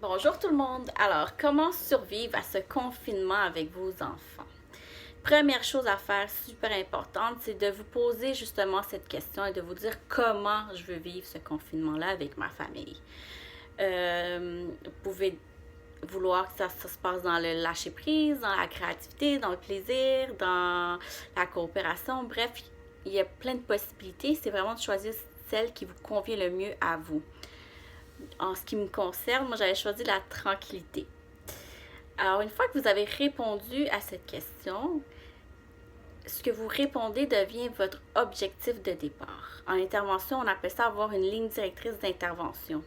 Bonjour tout le monde! Alors, comment survivre à ce confinement avec vos enfants? Première chose à faire, super importante, c'est de vous poser justement cette question et de vous dire comment je veux vivre ce confinement-là avec ma famille. Vous pouvez vouloir que ça se passe dans le lâcher-prise, dans la créativité, dans le plaisir, dans la coopération. Bref, il y a plein de possibilités. C'est vraiment de choisir celle qui vous convient le mieux à vous. En ce qui me concerne, moi j'avais choisi la tranquillité. Alors, une fois que vous avez répondu à cette question, ce que vous répondez devient votre objectif de départ. En intervention, on appelle ça avoir une ligne directrice d'intervention.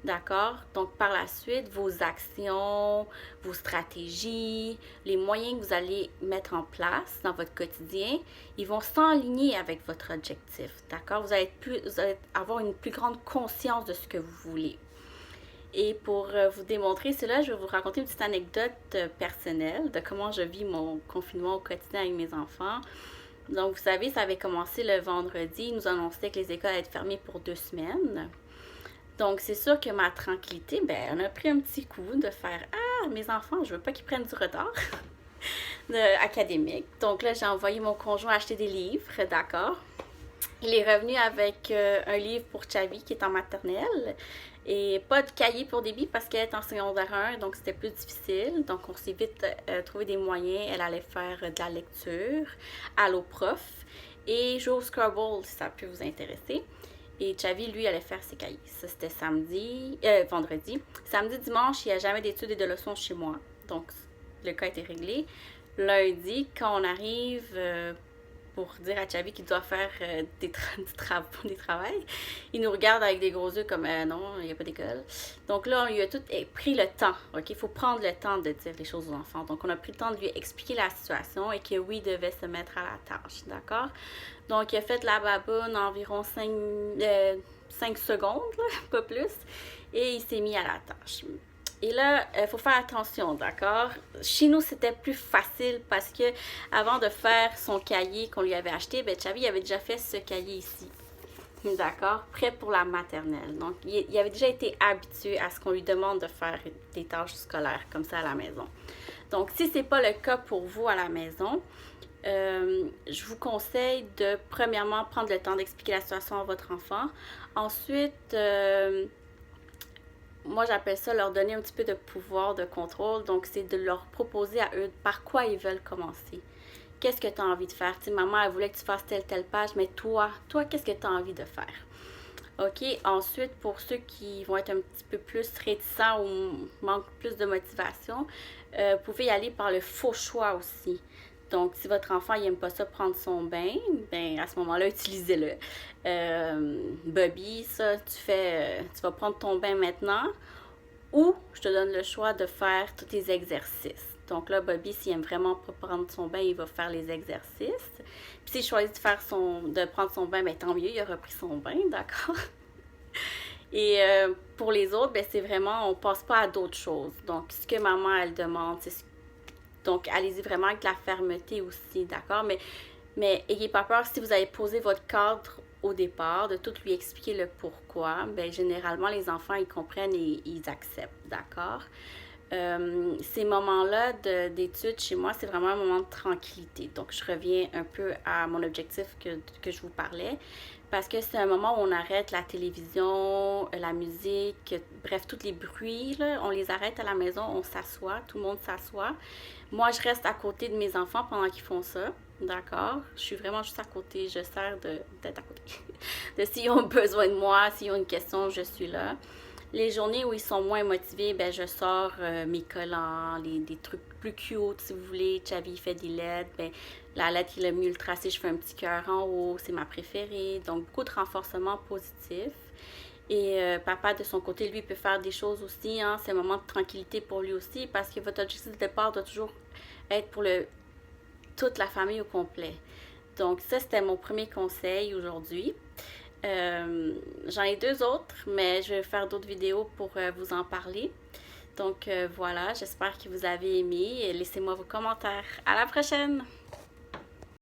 D'accord? Donc, par la suite, vos actions, vos stratégies, les moyens que vous allez mettre en place dans votre quotidien, ils vont s'enligner avec votre objectif. D'accord? Vous allez avoir une plus grande conscience de ce que vous voulez. Et pour vous démontrer cela, je vais vous raconter une petite anecdote personnelle de comment je vis mon confinement au quotidien avec mes enfants. Donc, vous savez, ça avait commencé le vendredi. Ils nous annonçaient que les écoles allaient être fermées pour 2 semaines. Donc, c'est sûr que ma tranquillité, on a pris un petit coup de faire « Ah, mes enfants, je veux pas qu'ils prennent du retard académique. » Donc là, j'ai envoyé mon conjoint acheter des livres, d'accord? Il est revenu avec un livre pour Chavi qui est en maternelle et pas de cahier pour Déby parce qu'elle est en secondaire 1, donc c'était plus difficile. Donc on s'est vite trouvé des moyens. Elle allait faire de la lecture, Allo Prof et jouer au Scrabble si ça peut vous intéresser. Et Chavi, lui, allait faire ses cahiers. Ça, c'était vendredi. Samedi, dimanche, il n'y a jamais d'études et de leçons chez moi. Donc, le cas était réglé. Lundi, quand on arrive pour dire à Chavi qu'il doit faire du travail, il nous regarde avec des gros yeux comme non, il n'y a pas d'école. Donc là, on lui a tout pris le temps. OK? Il faut prendre le temps de dire les choses aux enfants. Donc, on a pris le temps de lui expliquer la situation et que oui, il devait se mettre à la tâche. D'accord? Donc, il a fait la baboune environ 5 secondes, là, pas plus, et il s'est mis à la tâche. Et là, il faut faire attention, d'accord? Chez nous, c'était plus facile parce que avant de faire son cahier qu'on lui avait acheté, Chavi avait déjà fait ce cahier ici. D'accord? Prêt pour la maternelle. Donc, il avait déjà été habitué à ce qu'on lui demande de faire des tâches scolaires comme ça à la maison. Donc, si ce n'est pas le cas pour vous à la maison, je vous conseille de, premièrement, prendre le temps d'expliquer la situation à votre enfant. Ensuite, moi, j'appelle ça leur donner un petit peu de pouvoir, de contrôle. Donc, c'est de leur proposer à eux par quoi ils veulent commencer. Qu'est-ce que tu as envie de faire? Tu sais, maman, elle voulait que tu fasses telle page, mais toi, qu'est-ce que tu as envie de faire? OK, ensuite, pour ceux qui vont être un petit peu plus réticents ou manquent plus de motivation, vous pouvez y aller par le faux choix aussi. Donc, si votre enfant n'aime pas ça prendre son bain, à ce moment-là, utilisez-le. Bobby, ça, tu vas prendre ton bain maintenant ou je te donne le choix de faire tous tes exercices. Donc là, Bobby, s'il aime vraiment pas prendre son bain, il va faire les exercices. Puis s'il choisit de prendre son bain, tant mieux, il aura pris son bain, d'accord? Et pour les autres, c'est vraiment, on passe pas à d'autres choses. Donc, ce que maman, elle demande, c'est ce donc, allez-y vraiment avec la fermeté aussi, d'accord? Mais ayez pas peur si vous avez posé votre cadre au départ, de tout lui expliquer le pourquoi. Généralement, les enfants, ils comprennent et ils acceptent, d'accord? Ces moments-là d'études chez moi, c'est vraiment un moment de tranquillité. Donc, je reviens un peu à mon objectif que je vous parlais. Parce que c'est un moment où on arrête la télévision, la musique, bref, tous les bruits, là, on les arrête à la maison, on s'assoit, tout le monde s'assoit. Moi, je reste à côté de mes enfants pendant qu'ils font ça, d'accord? Je suis vraiment juste à côté, je sers d'être à côté. De s'ils ont besoin de moi, s'ils ont une question, je suis là. Les journées où ils sont moins motivés, je sors mes collants, des trucs plus cute, si vous voulez. Chavi fait des lettres. La lettre, il a mieux le tracé, je fais un petit cœur en haut, c'est ma préférée. Donc, beaucoup de renforcement positif. Et papa, de son côté, lui, peut faire des choses aussi. Hein. C'est un moment de tranquillité pour lui aussi parce que votre objectif de départ doit toujours être pour toute la famille au complet. Donc, ça, c'était mon premier conseil aujourd'hui. J'en ai 2 autres, mais je vais faire d'autres vidéos pour vous en parler. Donc voilà, j'espère que vous avez aimé. Laissez-moi vos commentaires. À la prochaine!